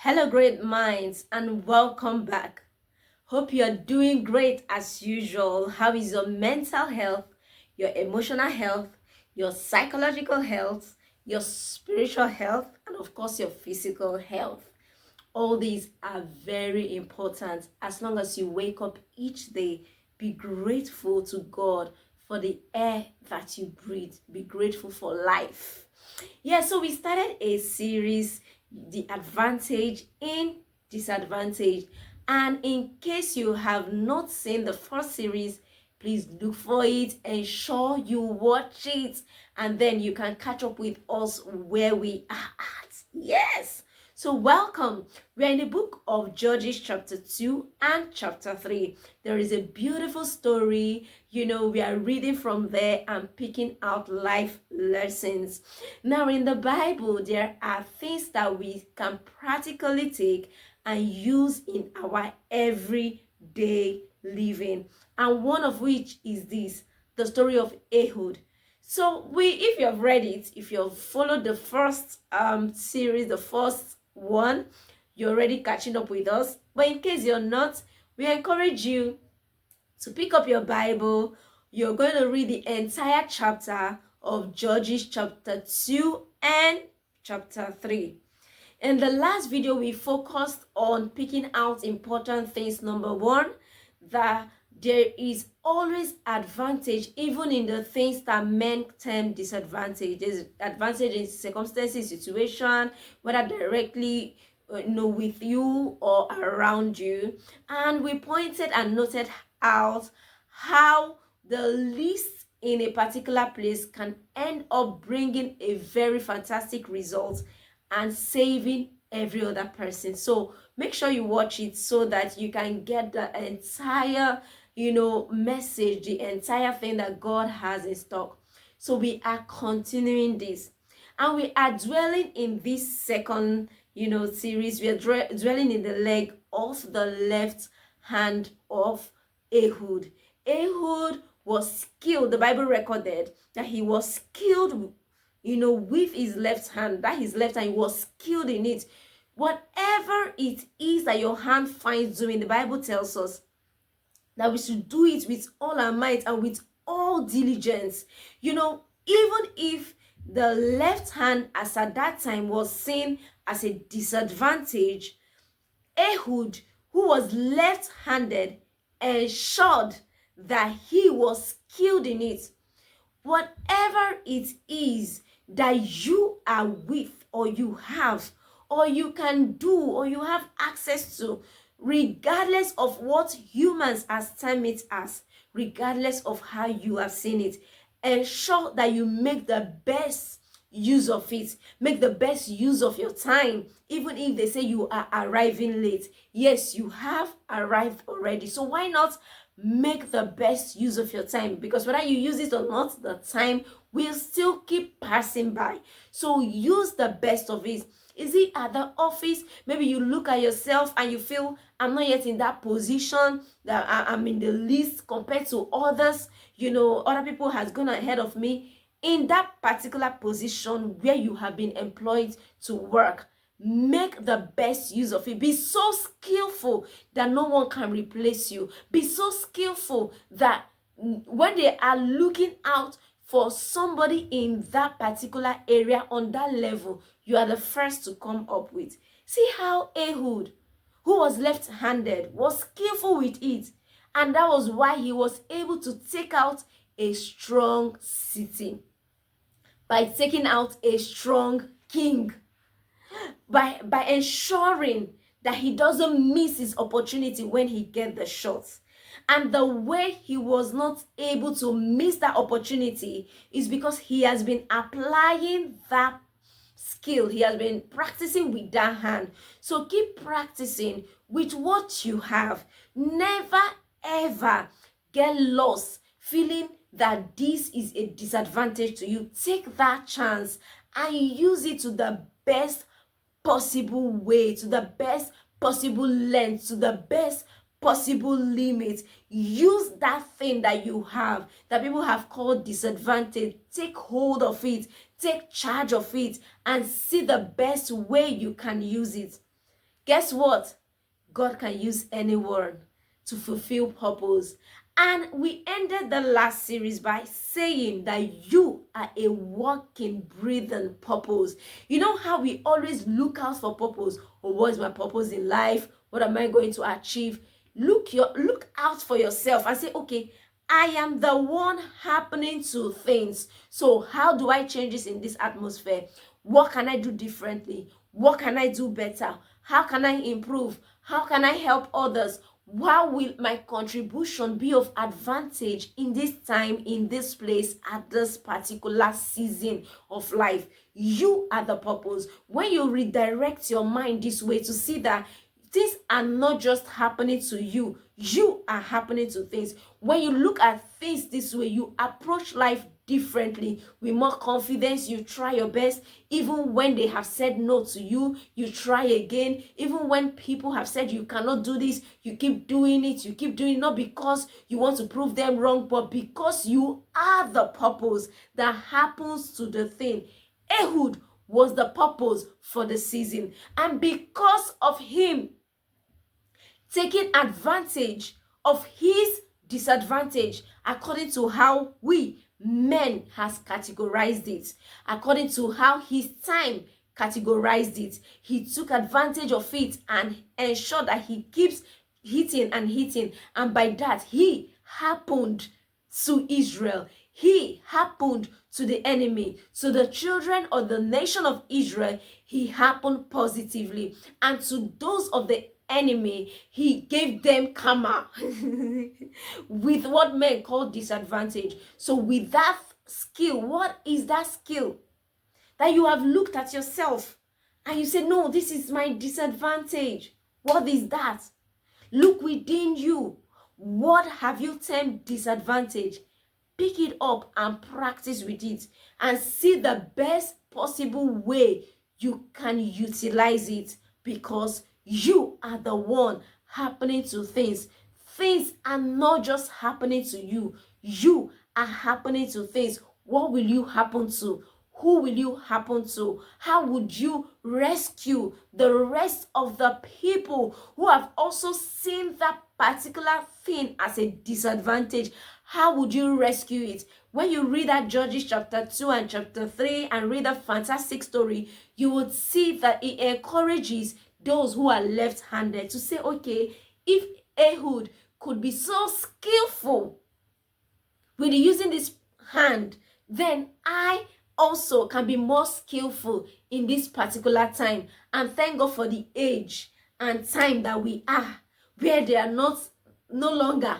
Hello, great minds, and welcome back. Hope you're doing great as usual. How is your mental health, your emotional health, your psychological health, your spiritual health, and of course, your physical health? All these are very important. As long as you wake up each day, be grateful to God for the air that you breathe. Be grateful for life. Yeah, so we started a series, The Advantage in Disadvantage. And in case you have not seen the first series, please look for it, ensure you watch it, and then you can catch up with us where we are at. Yes. So welcome. We are in the book of Judges chapter 2 and chapter 3. There is a beautiful story. We are reading from there and picking out life lessons. Now in the Bible, there are things that we can practically take and use in our everyday living. And one of which is this, the story of Ehud. So if you have read it, if you have followed the first series, the first one, you're already catching up with us. But in case you're not, we encourage you to pick up your Bible. You're going to read the entire chapter of Judges chapter 2 and chapter 3. In the last video, we focused on picking out important things. Number one, that there is always advantage even in the things that men term disadvantage. There's advantage in circumstances, situation, whether directly with you or around you. And we pointed and noted out how the least in a particular place can end up bringing a very fantastic result and saving every other person. So make sure you watch it so that you can get the entire message, the entire thing that God has in stock. So we are continuing this, and we are dwelling in this second series. We are dwelling in the leg of the left hand of Ehud. Ehud was skilled. The Bible recorded that he was skilled with his left hand. That his left hand was skilled in it. Whatever it is that your hand finds doing, the Bible tells us that we should do it with all our might and with all diligence. Even if the left hand as at that time was seen as a disadvantage, Ehud, who was left-handed, ensured that he was skilled in it. Whatever it is that you are with, or you have, or you can do, or you have access to, regardless of what humans has termed it as, regardless of how you have seen it, ensure that you make the best use of it. Make the best use of your time. Even if they say you are arriving late, yes, you have arrived already. So why not make the best use of your time? Because whether you use it or not, the time will still keep passing by. So use the best of it. Is it at the office? Maybe you look at yourself and you feel, I'm not yet in that position, that I'm in the least compared to others. Other people has gone ahead of me. In that particular position where you have been employed to work, make the best use of it. Be so skillful that no one can replace you. Be so skillful that when they are looking out for somebody in that particular area on that level, you are the first to come up with. See how Ehud, who was left-handed, was skillful with it. And that was why he was able to take out a strong city. By taking out a strong king. By ensuring that he doesn't miss his opportunity when he gets the shot. And the way he was not able to miss that opportunity is because he has been applying that skill. He has been practicing with that hand. So keep practicing with what you have. Never ever get lost feeling that this is a disadvantage to you. Take that chance and use it to the best possible way, to the best possible length, to the best possible limit. Use that thing that you have, that people have called disadvantage. Take hold of it, take charge of it, and see the best way you can use it. Guess what? God can use anyone to fulfill purpose. And we ended the last series by saying that you are a walking, breathing purpose. You know how we always look out for purpose? Oh, what is my purpose in life? What am I going to achieve? Look out for yourself and say, okay, I am the one happening to things. So how do I change this in this atmosphere? What can I do differently? What can I do better? How can I improve? How can I help others? How will my contribution be of advantage in this time, in this place, at this particular season of life? You are the purpose. When you redirect your mind this way to see that things are not just happening to you, you are happening to things. When you look at things this way, you approach life differently. With more confidence, you try your best. Even when they have said no to you, you try again. Even when people have said you cannot do this, you keep doing it. You keep doing it, not because you want to prove them wrong, but because you are the purpose that happens to the thing. Ehud was the purpose for the season. And because of him taking advantage of his disadvantage, according to how we men has categorized it, according to how his time categorized it, he took advantage of it and ensured that he keeps hitting and hitting, and by that he happened to Israel. He happened to the enemy, to the children of the nation of Israel. He happened positively, and to those of the enemy, he gave them karma with what men call disadvantage. So with that skill, what is that skill? That you have looked at yourself and you say, no, this is my disadvantage. What is that? Look within you. What have you termed disadvantage? Pick it up and practice with it and see the best possible way you can utilize it, because you are the one happening to things. Things are not just happening to you. You are happening to things. What will you happen to? Who will you happen to? How would you rescue the rest of the people who have also seen that particular thing as a disadvantage? How would you rescue it? When you read that Judges chapter 2 and chapter 3 and read a fantastic story, you would see that it encourages those who are left-handed to say, okay, if Ehud could be so skillful with using this hand, then I also can be more skillful in this particular time. And thank God for the age and time that we are, where they are no longer,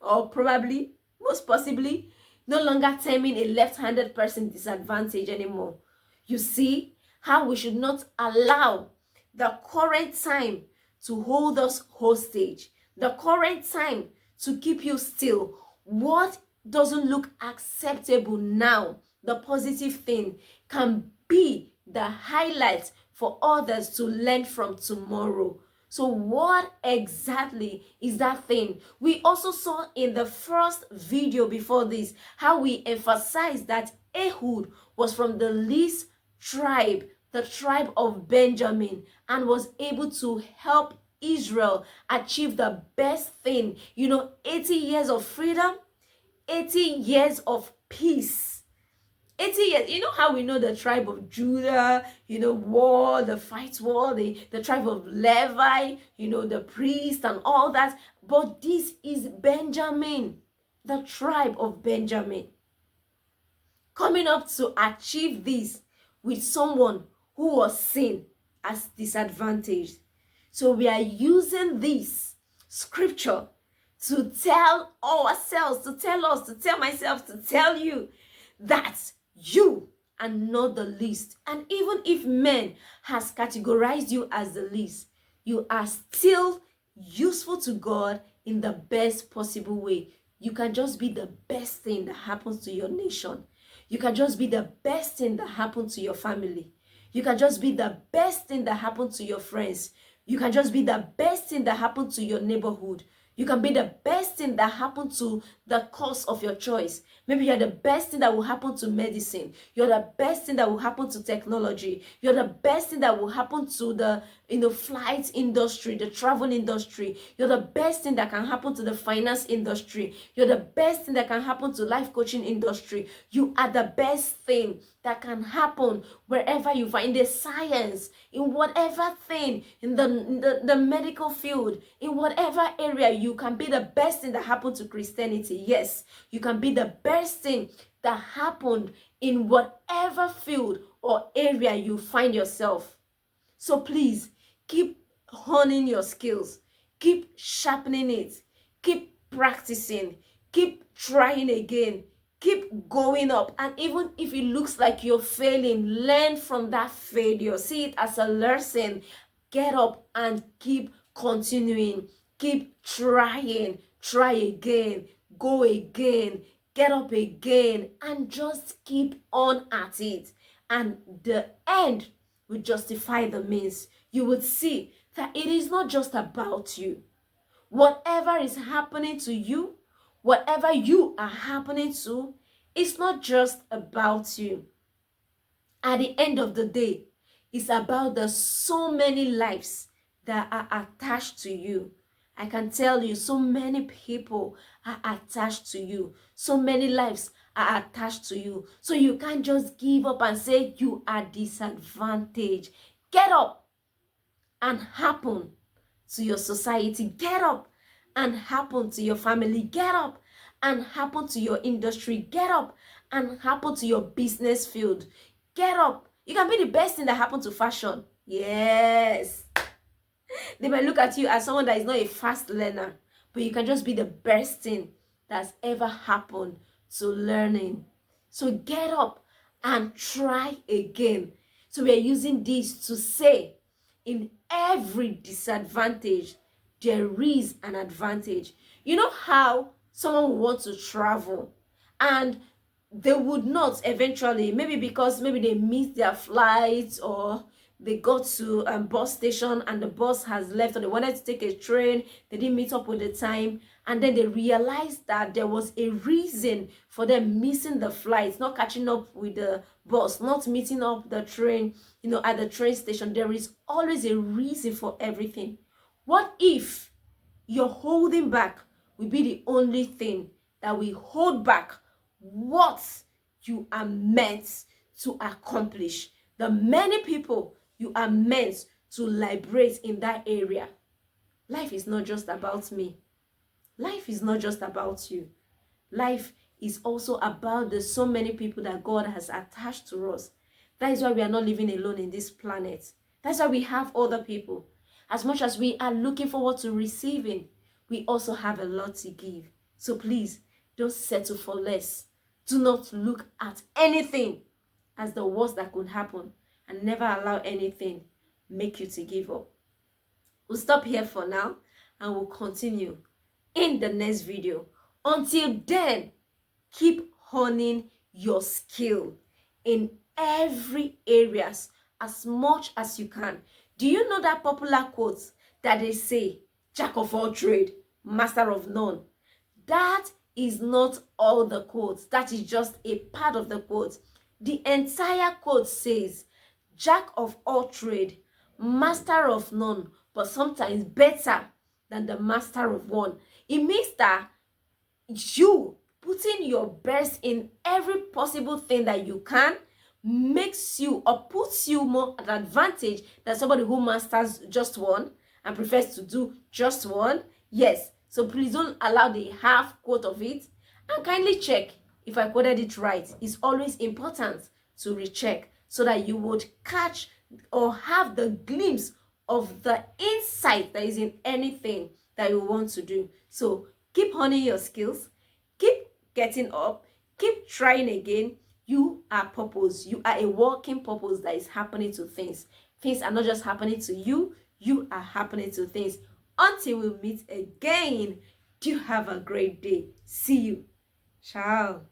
or probably, most possibly, no longer terming a left-handed person disadvantage anymore. You see how we should not allow the current time to hold us hostage, the current time to keep you still. What doesn't look acceptable now, the positive thing, can be the highlight for others to learn from tomorrow. So what exactly is that thing? We also saw in the first video before this how we emphasized that Ehud was from the least tribe, the tribe of Benjamin, and was able to help Israel achieve the best thing. 80 years of freedom, 80 years of peace. 80 years. You know how we know the tribe of Judah, war, the tribe of Levi, the priest and all that. But this is Benjamin, the tribe of Benjamin, coming up to achieve this with someone who was seen as disadvantaged. So we are using this scripture to tell ourselves, to tell us, to tell myself, to tell you that you are not the least. And even if men has categorized you as the least, you are still useful to God in the best possible way. You can just be the best thing that happens to your nation. You can just be the best thing that happens to your family. You can just be the best thing that happens to your friends. You can just be the best thing that happens to your neighborhood. You can be the best thing that happened to the course of your choice. Maybe you're the best thing that will happen to medicine. You're the best thing that will happen to technology. You're the best thing that will happen to the flight industry, the travel industry. You're the best thing that can happen to the finance industry. You're the best thing that can happen to life coaching industry. You are the best thing that can happen wherever you find the science, in whatever thing, in the medical field, in whatever area. You can be the best thing that happened to Christianity. Yes, you can be the best thing that happened in whatever field or area you find yourself. So please, keep honing your skills, keep sharpening it, keep practicing, keep trying again, keep going up. And even if it looks like you're failing, learn from that failure. See it as a lesson. Get up and keep continuing. Keep trying. Try again. Go again. Get up again. And just keep on at it. And the end will justify the means. You would see that it is not just about you. Whatever is happening to you, whatever you are happening to, it's not just about you. At the end of the day, it's about the so many lives that are attached to you. I can tell you, so many people are attached to you. So many lives are attached to you. So you can't just give up and say you are disadvantaged. Get up and happen to your society. Get up and happen to your family. Get up and happen to your industry. Get up and happen to your business field. Get up. You can be the best thing that happened to fashion. Yes. They might look at you as someone that is not a fast learner, but you can just be the best thing that's ever happened to learning. So get up and try again. So we are using this to say, in every disadvantage, there is an advantage. You know how someone would want to travel and they would not eventually, maybe because maybe they missed their flights, or they got to a bus station and the bus has left, or they wanted to take a train, they didn't meet up with the time, and then they realized that there was a reason for them missing the flight, not catching up with the bus, not meeting up the train, at the train station. There is always a reason for everything. What if your holding back will be the only thing that will hold back what you are meant to accomplish? The many people you are meant to liberate in that area. Life is not just about me. Life is not just about you. Life is also about the so many people that God has attached to us. That is why we are not living alone in this planet. That's why we have other people. As much as we are looking forward to receiving, we also have a lot to give. So please, don't settle for less. Do not look at anything as the worst that could happen, and never allow anything make you to give up. We'll stop here for now and we'll continue in the next video. Until then, keep honing your skill in every areas as much as you can. Do you know that popular quote that they say, "Jack of all trade, master of none"? That is not all the quotes. That is just a part of the quote. The entire quote says, "Jack of all trade, master of none, but sometimes better than the master of one." It means that you putting your best in every possible thing that you can makes you, or puts you more at advantage than somebody who masters just one and prefers to do just one. Yes, so please don't allow the half quote of it, and kindly check if I quoted it right. It's always important to recheck so that you would catch or have the glimpse of the insight that is in anything that you want to do. So keep honing your skills, keep getting up, keep trying again. You are purpose. You are a walking purpose that is happening to things. Things are not just happening to you, you are happening to things. Until we meet again, do have a great day. See you. Ciao.